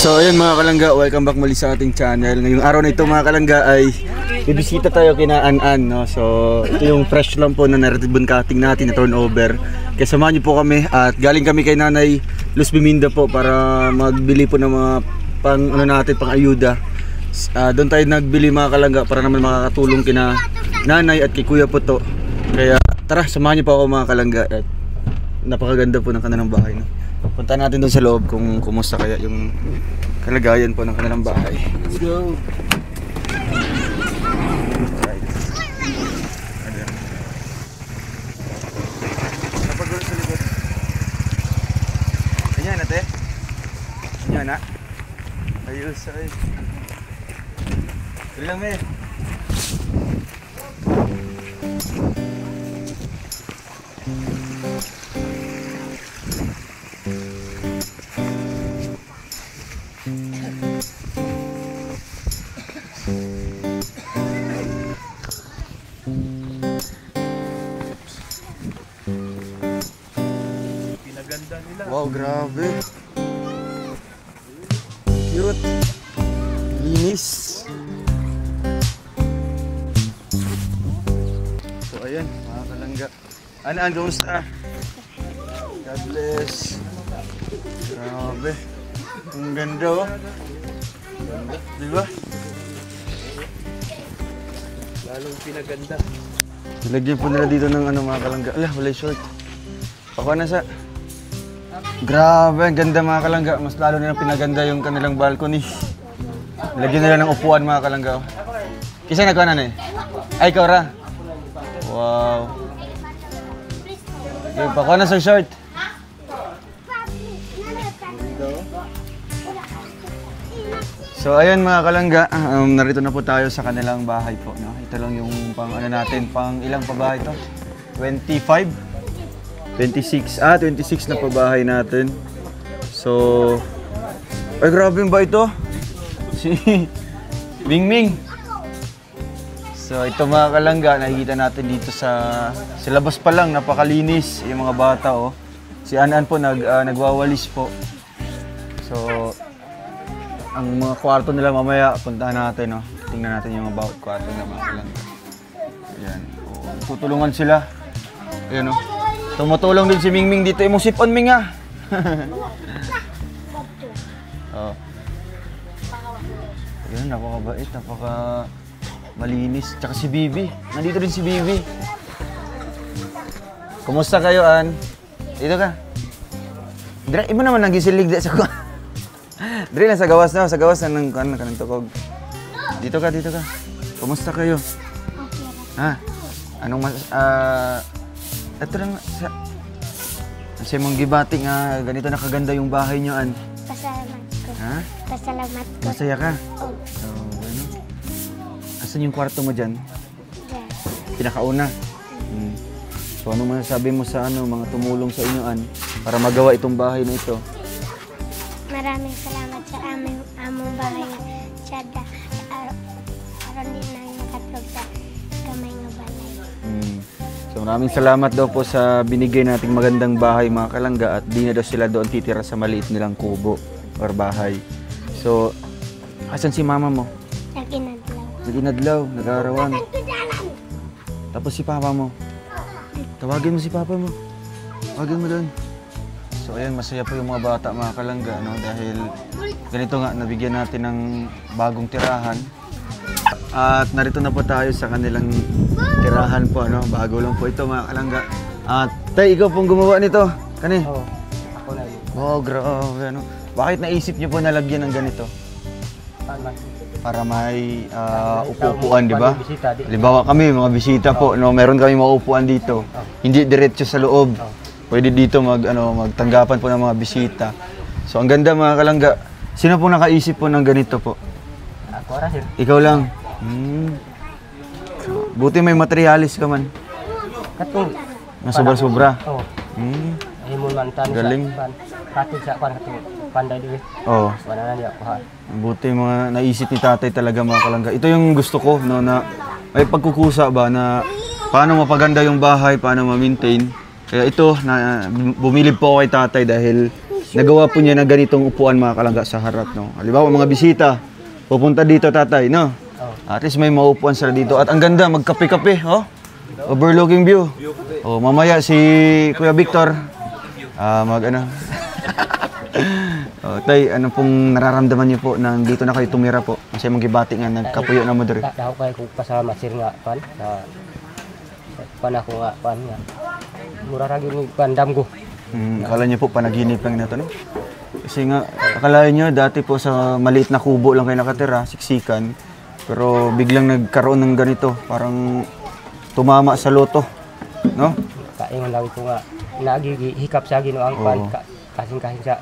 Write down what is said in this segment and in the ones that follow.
So ayun mga kalangga, welcome back muli sa ating channel. Ngayong araw na ito mga kalangga ay bibisita tayo kina An-An, no? So ito yung fresh lang po na naratibon cutting natin na turnover. Kaya samahan niyo po kami at galing kami kay Nanay Luz Biminda po para magbili po ng mga pang ano natin, pang ayuda. Doon tayo nagbili mga kalangga para naman makakatulong kina Nanay at kay Kuya po to. Kaya tara, samahan niyo po ako mga kalangga. At napakaganda po ng kanilang bahay, no? Punta natin doon sa loob kung kumusta kaya yung kalagayan po ng kanilang bahay. Let's go! Right. Napagulo sa likod. Ganyan na, te? Ganyan na? Ayos, ay. Dali lang, me. Wow, grabe. Cute. Linis. So ayan, mga kalangga. An-An, kamusta? God bless. Grabe. Ang ganda, oh. Ganda, diba? Lalong pinaganda. Nilagyan po nila dito ng ano mga kalangga. Ala, wala yung short. Pakuha na sa... Grabe, ang ganda mga kalangga. Mas lalo nilang pinaganda yung kanilang balcony. Lagyan nila ng upuan mga kalangga. Kisa nagkuha na eh? Ay, ikaw ra? Wow. Okay, pakuha na sa short. So ayun mga kalangga, narito na po tayo sa kanilang bahay po, no? Ito lang yung pang ano natin, pang ilang pa bahay to? 25? 26 na pabahay natin. So ay grabe ba ito? Si Mingming. So ito mga kalangga, nakikita natin dito sa labas pa lang, napakalinis yung mga bata, oh. Si An-An po nagwawalis po. So ang mga kwarto nila mamaya puntahan natin, no. Tingnan natin yung about kwarto nila mga kalangga. Ayan. Oh, tutulungan sila. Ayan, oh. Tumutulong din si Mingming dito. Imong sipon, Ming, ah. Oh. Ayan, napakabait, napaka malinis. Tsaka si Bibi. Nandito din si Bibi. Kumusta kayo, An? Dito ka. Dira, iba naman nagisilig sa ko. Diri na sa gawas na, sa gawas na kanang tukog. Dito ka, dito ka. Kumusta kayo? Ha? Anong ito lang sa mong gibati nga ganito nakaganda yung bahay nyo, An. Pasalamat ko. Ha? Pasalamat ko. Masaya ka? Oo. So, ano? Asan yung kwarto mo dyan? Yeah. Pinakauna? So, ano masasabi mo sa mga tumulong sa inyo, An, para magawa itong bahay na ito? Maraming salamat sa among bahay. Tsada. Aron din na makatulog sa kamay nga balay. So maraming salamat daw po sa binigay nating magandang bahay mga kalangga at di na daw sila doon titira sa maliit nilang kubo or bahay. So, asan si mama mo? Naginadlaw. Naginadlaw, nag-aarawan. Tapos si papa mo? Tawagin mo si papa mo. Tawagin mo doon. So ayan, masaya po yung mga bata mga kalangga, no? Dahil ganito nga, nabigyan natin ng bagong tirahan. At narito na po tayo sa kanilang tirahan po, ano? Bago lang po ito mga kalangga. At tay, ikaw pong gumawa nito. Kani? Oo, ako na yun. Wow, grabe, ano? Bakit naisip niyo po na lagyan ng ganito? Para may upuan, di ba? Halimbawa kami, mga bisita po, no? Meron kami mga upuan dito. Hindi diretso sa loob. Pwede dito magtanggapan po ng mga bisita. So ang ganda mga kalangga. Sino po nakaisip po ng ganito po? Ako rin. Ikaw lang? Buti may materialis ka man. Katong. Na sobra-sobra. Oo. Ay mo man tan. Galing. Pati sa kwan katong panday dili. Oo. Wala na niya kuha. Buti mga naisip ni tatay talaga mga kalangga. Ito yung gusto ko, no, na may pagkukusa ba na paano mapaganda yung bahay, paano ma-maintain. Kaya ito, bumilib po ako kay tatay dahil nagawa po niya na ganitong upuan mga kalangga sa harap, no. Halimbawa mga bisita, pupunta dito tatay, no. At least may maupuan sila dito. At ang ganda, magkape-kape, oh. Overlooking view. Oh, mamaya si Kuya Victor, ano. Oh, tay, ano pong nararamdaman niyo po nang dito na kayo tumira po? Kasi magibati nga nagkapuyo na mo diri. Ako kay ko pasalamat sir nga pan sa pan ako nga pan nga. Mura ra gyud ni pandam ko. Akala niyo po panaginip lang na to, no? Kasi nga, akala niyo dati po sa maliit na kubo lang kayo nakatira, siksikan. Pero biglang nagkaroon ng ganito, parang tumama sa loto, no? Kaingon lang ko nga nagihikap sa Ginoo ang pan kasing-kasing sa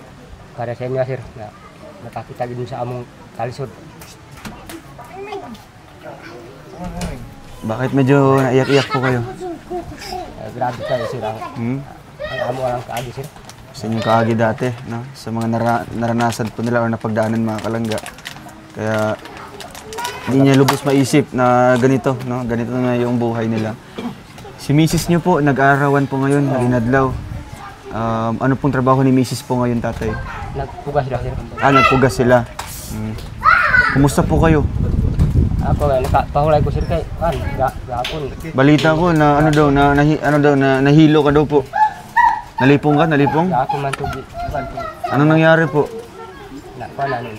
para sa inyo sir na nakakita gid sa among kalisod. Bakit medyo naiyak-iyak po kayo? Grabe kayo sir ang amo lang kaagi sir. Sa inyong kaagi dati, no? Sa mga naranasan po nila o napagdaanan mga kalangga. Kaya hindi niya lubos maisip na ganito, no? Ganito na yung buhay nila. Si Mrs. niyo po, nag-aarawan po ngayon, ginadlaw. Ano pong trabaho ni Mrs. po ngayon, tatay? Nagpugas sila sir. Nagpugas sila. Kumusta po kayo? Ako nakapahulay ko sir kay gahapon. Balita ko na nahilo ka daw po. Nalipong ka? Nalipong? Ako man tugi. Anong nangyari po? Nakana ni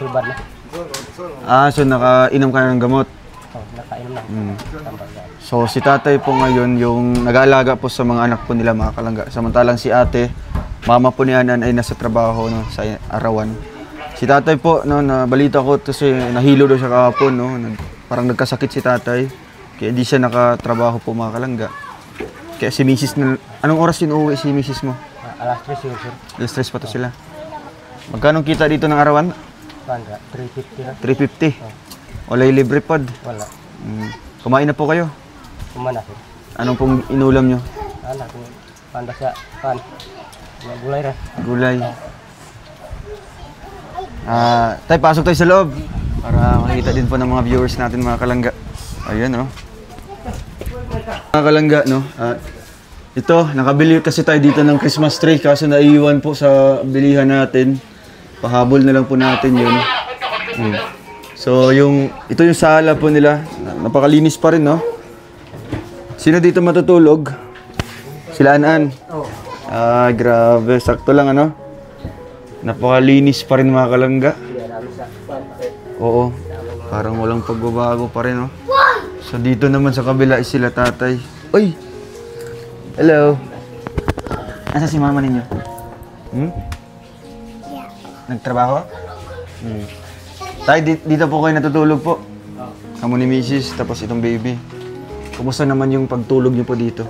subad na. So nakainom ka ng gamot. Nakainom na. So si tatay po ngayon yung nag-aalaga po sa mga anak po nila mga kalangga. Samantalang si ate, mama po ni Anan ay nasa trabaho, no, sa arawan. Si tatay po, no, nabalita ko kasi nahilo daw siya kahapon, no. Parang nagkasakit si tatay. Kaya hindi siya nakatrabaho po mga kalangga. Kaya si Mrs. Anong oras din uuwi si Mrs. mo? Alas 3 sir. Alas 3 pa to sila. Magkano kita dito ng arawan? 350 na. 350. Walay libre pod. Wala. Kumain na po kayo? Kumana sir. Anong pong inulam nyo? Anak ko panda sa pan. Gulay ra. Gulay. Tay, pasok tayo sa loob. Para makikita din po ng mga viewers natin mga kalangga. Ayan, oh. Mga kalangga, no? Ito, nakabili kasi tayo dito ng Christmas tree kaso naiiwan po sa bilihan natin. Pahabol na lang po natin yun. So, ito yung sala po nila. Napakalinis pa rin, no? Sino dito matutulog? Sila An-An? Grabe. Sakto lang, ano? Napakalinis pa rin mga kalangga. Oo. Parang walang pagbabago pa rin, no? So, dito naman sa kabila is sila tatay. Uy! Hello! Nasa si mama ninyo? Yeah. Nagtrabaho? Tay, dito po kayo natutulog po. Kamo ni Mrs. tapos itong baby. Kumusta naman yung pagtulog niyo po dito?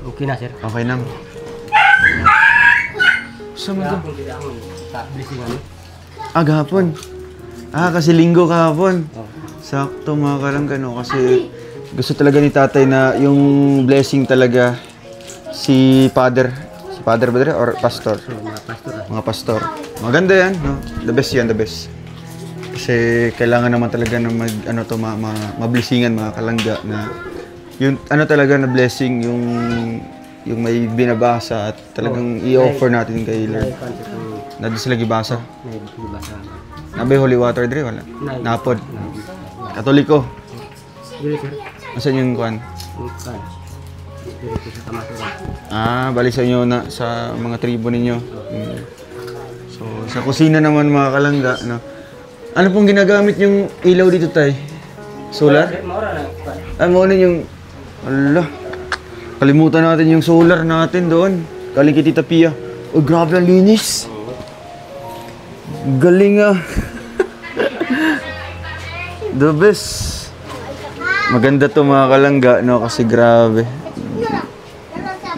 Okay na sir. Okay na. Saan mo to? Sa blessingan. Gahapon. Kasi linggo kahapon. Sakto mga kalangga, no? Kasi gusto talaga ni tatay na yung blessing talaga si father ba dito? Or pastor? Mga pastor. Maganda yan, no? The best yan, the best. Kasi kailangan naman talaga na mablessingan mga kalangga na yung talaga na blessing yung may binabasa at talagang i-offer natin kay Lord. Na di sila gibasa. Nabay holy water dire wala. Napod. Katoliko. Asan yung kuan? Bali sa inyo na sa mga tribo ninyo. So sa kusina naman mga kalangga, no. Ano pong ginagamit yung ilaw dito, tay? Solar? Mo na yung kalimutan natin yung solar natin doon. Galing kay Tita Pia. Oh, grabe ang linis. Galing The best. Maganda to mga kalangga, no? Kasi grabe.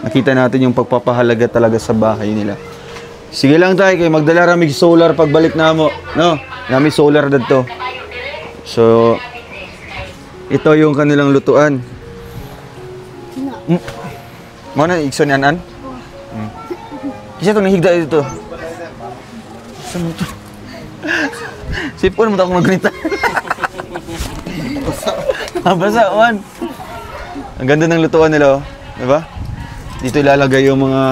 Nakita natin yung pagpapahalaga talaga sa bahay nila. Sige lang tayo, kayo magdala ramig solar pagbalik na mo. No? Nami solar dito. So, ito yung kanilang lutuan. Mana ikson yan, An? Kasi itong nahigda dito. Saan mo ito? Sipon mo ito akong magganita. Basa, Juan. Ang ganda ng lutuan nila, oh. Diba? Dito ilalagay yung mga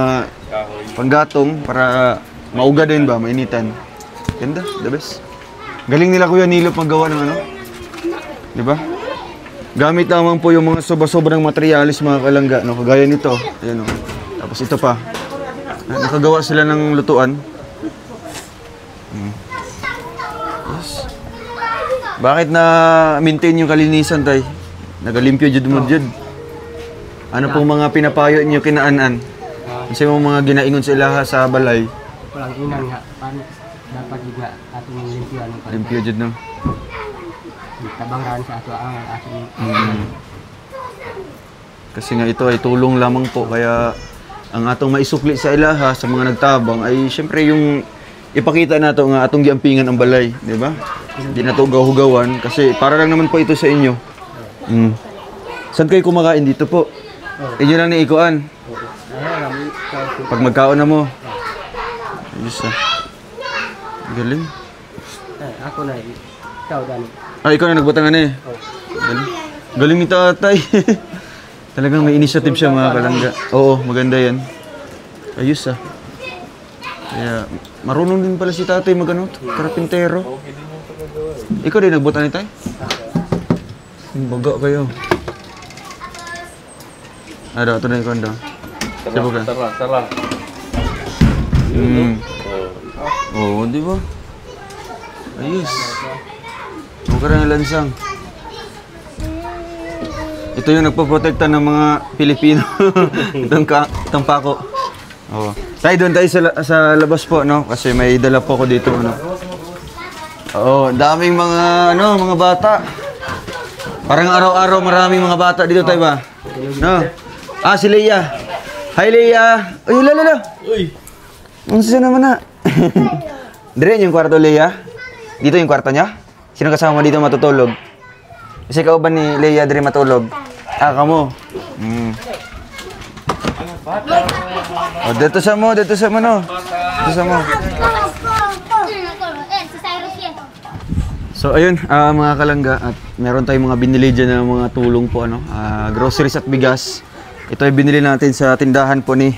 panggatong para Mauga din ba? Mainitan. Ganda, the best. Galing nila Kuya Nilo paggawa ng ano. Di ba? Gamit naman po yung mga sobra-sobrang materialis mga kalangga. No? Kagaya nito. Ayan, oh. Tapos ito pa. Nakagawa sila ng lutuan. Yes. Bakit na maintain yung kalinisan, tay? Nagalimpyo jud mo jud. Ano pong mga pinapayo niyo kinaanan? Kasi yung mga ginaingon sa ilaha sa balay. Walang inan nga. Paano dapat juga atong limpyo ano pa. Limpyo jud no. Tabangran sa ato ang ating Kasi nga ito ay tulong lamang po kaya ang atong maisukli sa ilaha sa mga nagtabang ay syempre yung ipakita nato nga atong giampingan ang balay, di ba? Hindi na to gahugawan kasi para lang naman po ito sa inyo. Saan kayo kumakain dito po? Inyo lang ni ikuan. Pag magkaon na mo. Ayos ah. Galing. ako na ikaw dani. Ikaw na nagbatangan eh. Galing. Galing ni tatay. Talagang may initiative siya mga kalangga. Oo, maganda yan. Ayos ah. Kaya, marunong din pala si tatay mag-ano, karapintero. Ikaw din nagbutan ni tay? Baga kayo. Ada, ito na yung kanda. Siapa ka? Sarang. Oo, di ba? Ayos. Huwag ka rin lansang. Ito yung nagpaprotekta ng mga Pilipino. Itong pako. Oo. Tayo doon tayo sa labas po, no? Kasi may dala po ko dito, ano? Oo, daming mga bata. Parang araw-araw maraming mga bata dito tayo ba? No? Ah, si Leia. Hi, Leia. Uy, lala. Uy. Unsa naman na? Dire yung kwarto, Leia? Dito yung kwarto niya? Sino kasama dito matutulog? Kasi ikaw ba ni Leia dire matulog? Ah, kamo. Oh, dito sa mo, no. Dito sa mo. So ayun, mga kalangga, at meron tayong mga binili dyan na mga tulong po, ano, groceries at bigas. Ito ay binili natin sa tindahan po ni,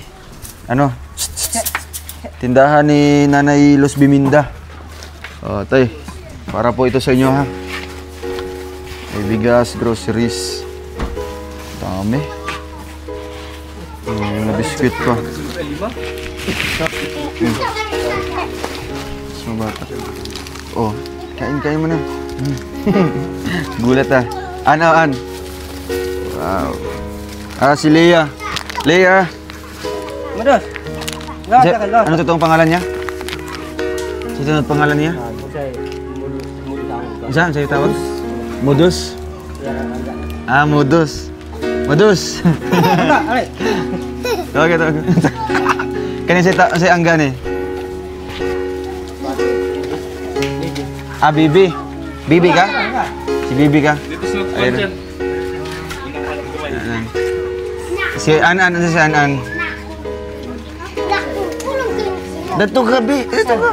tindahan ni Nanay Los Biminda. Tay, para po ito sa inyo ha. May bigas, groceries. Dami. May biskuit pa. Mas mabata. Oh, kain mo na. Gulat ah. An. Wow. Si Leia. Leia. Mados. Ano totoong pangalan niya? Sino ang pangalan niya? Saan sa'yo tawag? Modus? Modus. Modus. Tawag. Kanina si Anggan eh. Bibi. Bibi ka? Si Bibi ka? Ayun. Si Anan. Si Anan. Dato ka, Bi. Dato ka.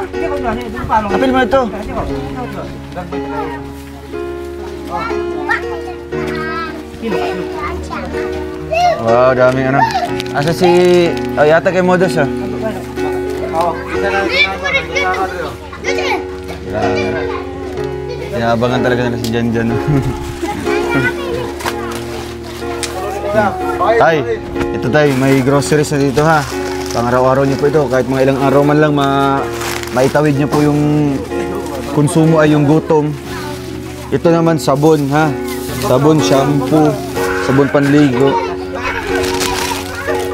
Apil mo ito. Wow, daming ano. Asa si... yata kay Modus ah. Inabangan talaga nila si Janjan. Tay, ito tay, may groceries na dito ha. Pang araw-araw niyo po ito. Kahit mga ilang araw man lang maitawid niyo po yung konsumo ay yung gutom. Ito naman sabon ha. Sabon, shampoo, sabon panligo.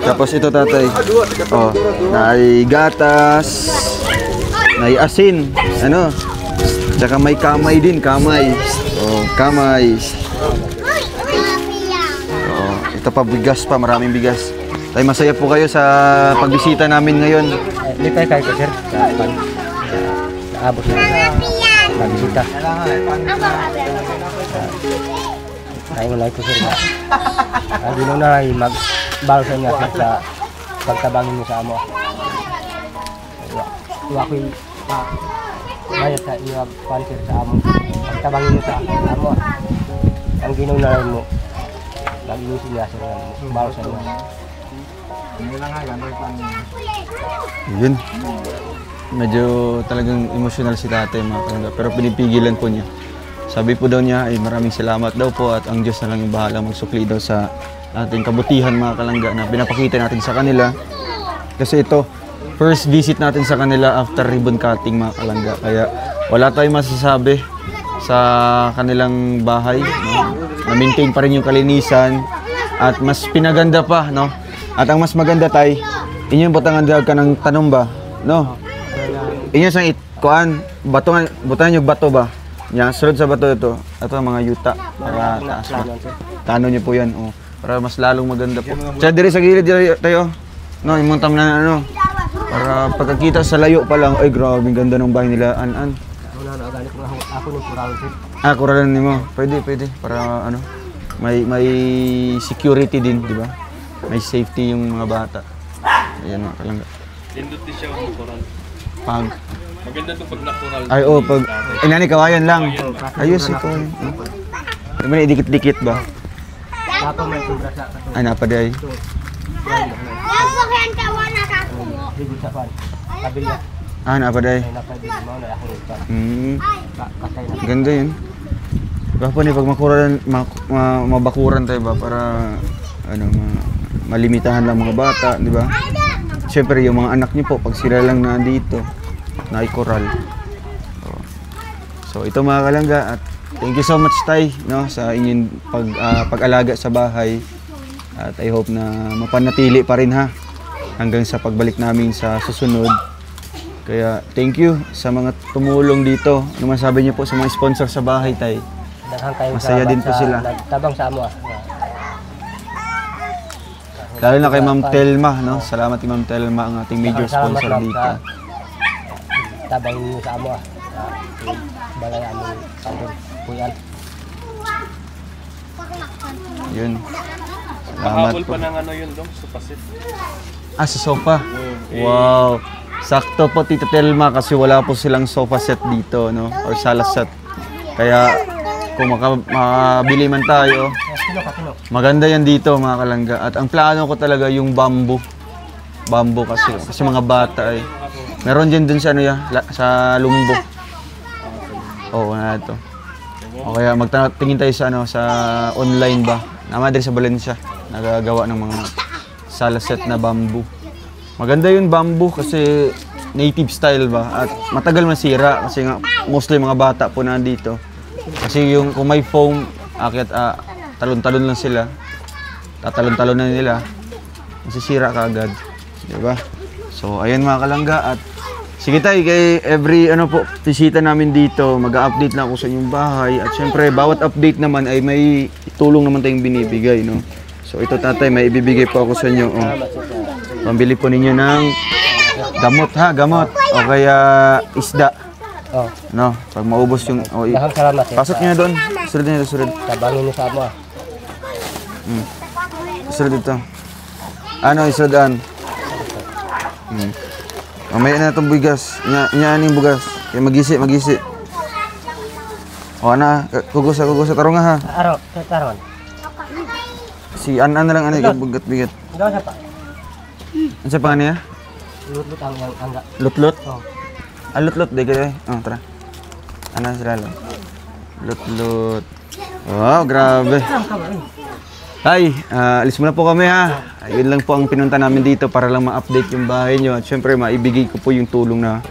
Tapos ito tatay. Oh, may gatas, may asin, ano? Tsaka may kamay din, kamay. Oh, kamay. Oh, ito pa bigas pa, maraming bigas. Tay, masaya po kayo sa pagbisita namin ngayon. Lipay kayo ko, sir. Naabot na. Pagbisita. Kayo lang ko, sir. Ginaw na ay magbalo sa inyo sa pagtabangin mo sa amo. Wakoy mayat sa inyo pansir sa amo. Pagtabangin mo sa amo. Ang ginaw na rin mo. Nag-iusin niya sa balo sa inyo. Yun. medyo talagang emotional si tatay mga kalangga. Pero pinipigilan po niya. Sabi po daw niya ay maraming salamat daw po at ang Diyos na lang yung bahala magsukli daw sa ating kabutihan mga kalangga na pinapakita natin sa kanila. Kasi ito, first visit natin sa kanila after ribbon cutting mga kalangga. Kaya wala tayong masasabi sa kanilang bahay. No? Na-maintain pa rin yung kalinisan at mas pinaganda pa. No? At ang mas maganda tay, inyong butangan ka ng tanong ba? No? Inyo sang kuan butangan yung bato ba? Nya sulod sa bato ito. Ito mga yuta para taas ba. Tano niyo po 'yan, oh. Para mas lalong maganda po. Tsaka dire sa gilid tayo. No, imong tamnan ano. Para pagkakita sa layo pa lang, ay grabe ganda ng bahay nila. An. Wala na galit ko ako ng kural sir. Ah, kuralan nimo. Pwede para ano. May security din, di ba? May safety yung mga bata. Ayan mga kalangga. Induti siya ang natural. Pag Maganda to pag natural. ay oh, pag inani kawayan lang. Ayos ito. May dikit-dikit ba? Tapos may sobra sa Ay napaday. Lawakan kawan ako. Dito sa pan. Kabilya. Ah napaday. Ay napabili mo na ako ito. Kasay na. Ganda yun. Baka ni pag mabakuran tayo ba para ano malimitahan lang mga bata, di ba? Siyempre yung mga anak niyo po pag sila lang nandito na ikoral. So ito mga kalangga at thank you so much tay no sa inyong pag-alaga sa bahay. At I hope na mapanatili pa rin ha hanggang sa pagbalik namin sa susunod. Kaya thank you sa mga tumulong dito. Ano masabi niyo po sa mga sponsor sa bahay tay? Masaya din po sila. Tabang sa amo. Lalo na kay Ma'am Telma, no? Salamat kay Ma'am Telma, ang ating major sponsor dito. Tabang niyo sa amo. Balay amo pangin puyan. Yun. Salamat Habol po. pa ng ano yun dong, supasit. Ah, sa sofa. Wow. Sakto po Tita Telma kasi wala po silang sofa set dito, no? Or sala set. Kaya kung makabili man tayo, maganda yan dito mga kalangga. At ang plano ko talaga yung bamboo. Bamboo kasi mga bata ay. Meron din sa ano ya, sa Lumbo. Oo, na ito. O kaya magtingin tayo sa ano sa online ba. Naman din sa Valencia, nagagawa ng mga sala set na bamboo. Maganda yung bamboo kasi native style ba at matagal masira kasi nga mostly mga bata po nandito. Kasi yung kung may foam, akit talon-talon lang sila. Tatalon-talon na nila. Masisira kaagad, 'di ba? So ayan mga kalangga at sige tayo kay every ano po bisita namin dito, mag-update lang ako sa inyong bahay at syempre bawat update naman ay may tulong naman tayong binibigay, no. So ito tatay, may ibibigay po ako sa inyo. Oh. Pambili po ninyo ng gamot ha, gamot o kaya isda. Oh. No, pag maubos yung Dahang salamat. pasok niyo doon. Sunod niyo, sunod. Tabangin niyo sa amo. Sunod dito. Ano isudan? Mamaya na itong bugas. Inyaan yung bugas. Kaya magisi. O na, kugusa tarong nga ha. Araw, taron. Si An na lang ano, bigat. Daw sa pa. Ano sa pangan niya? Lut ang angga. Lutlot? Oh. Ah, lutlot. Di ka oh, tara. Ano sila lang? Lutlot. Wow, grabe. Hi, alis muna po kami ha. Yun lang po ang pinunta namin dito para lang ma-update yung bahay nyo. At syempre, maibigay ko po yung tulong na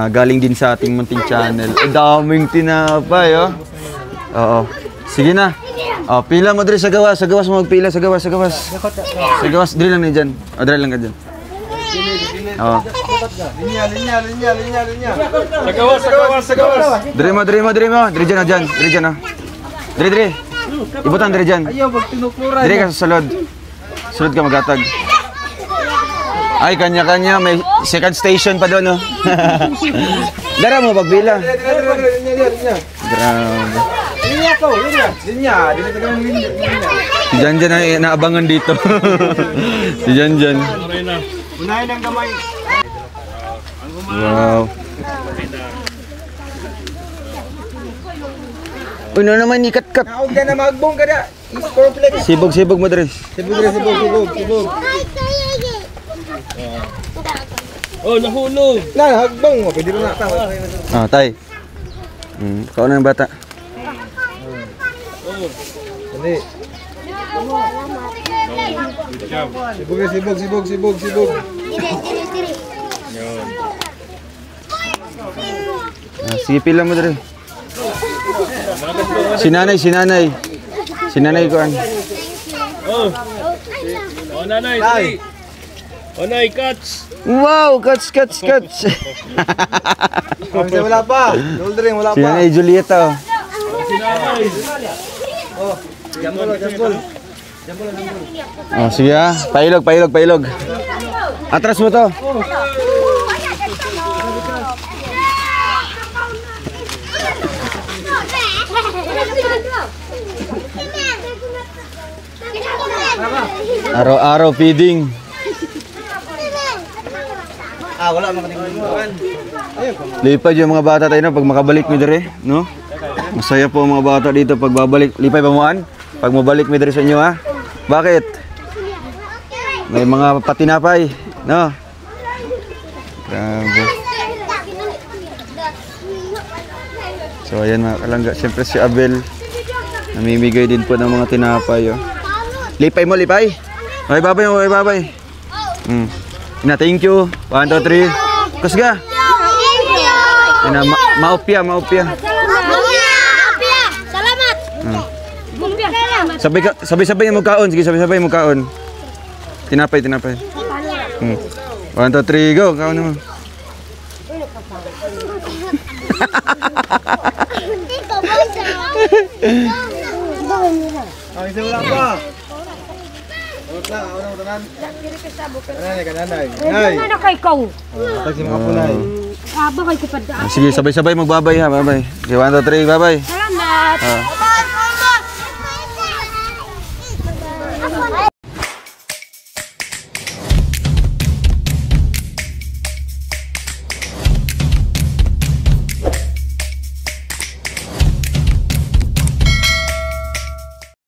galing din sa ating munting channel. Daming tinapay, oh. Oo. Sige na. Oh, pila mo diri sa gawas mo magpila sa gawas. Sa gawas, diri lang na dyan. O, diri lang ka dyan. Oo. Linya. Sa gawas. Diri mo. Diri dyan. Diri. Ibutan diri dyan. Ayaw, pag tinukluran. Diri ka sa salod. Salod ka magatag. Ay, kanya-kanya. May second station pa doon, no? Dara mo, pagpila. Grabe. Linya. Si Janjan na naabangan dito. Si Janjan. Unahin ang gamay. Wow. Uy, no naman ikat-kat. Huwag ka na magbong ka na. Cornflakes. Sibog mo, Dres. Sibog. Oh, nahulog. Na, hagbang mo. Pwede rin na. Ah, tay. Ikaw na yung bata. Hindi. Sibog. Ah, sige, pila mo dali. Si nanay. Si nanay ko an. Oh, nanay, dali. Oh, nanay, catch. Wow, catch. Kasi wala pa. Doldring, wala Si pa. nanay Julieta. Jambol. Oh, sige ah. Pailog. Atras mo to. Araw-araw feeding. Wala makatingin. Lipad yung mga bata tayo no, pag makabalik mi dire, no? Masaya po ang mga bata dito pag babalik. Lipay pamuan? Pag mabalik mi dire sa inyo ha. Bakit? May mga patinapay, no? Grabe. So ayan mga kalangga, siyempre si Abel namimigay din po ng mga tinapay. Oh. Lipay mo. Okay, babay. Na, thank you. 1, 2, 3. Kusga. Ina, maupya. Salamat. Sabay-sabay mo kaon. Sige, sabay-sabay mo kaon. Tinapay. 1, 2, 3, go. Kaon mo. Kasi wala pa. Wala mo tanan. Nanay. Ano kay ikaw? Kasi mga punay. Bakay ko pa daan. Sige, sabay-sabay magbabay ha. Babay. Okay, 1, 2, 3, babay. Salamat.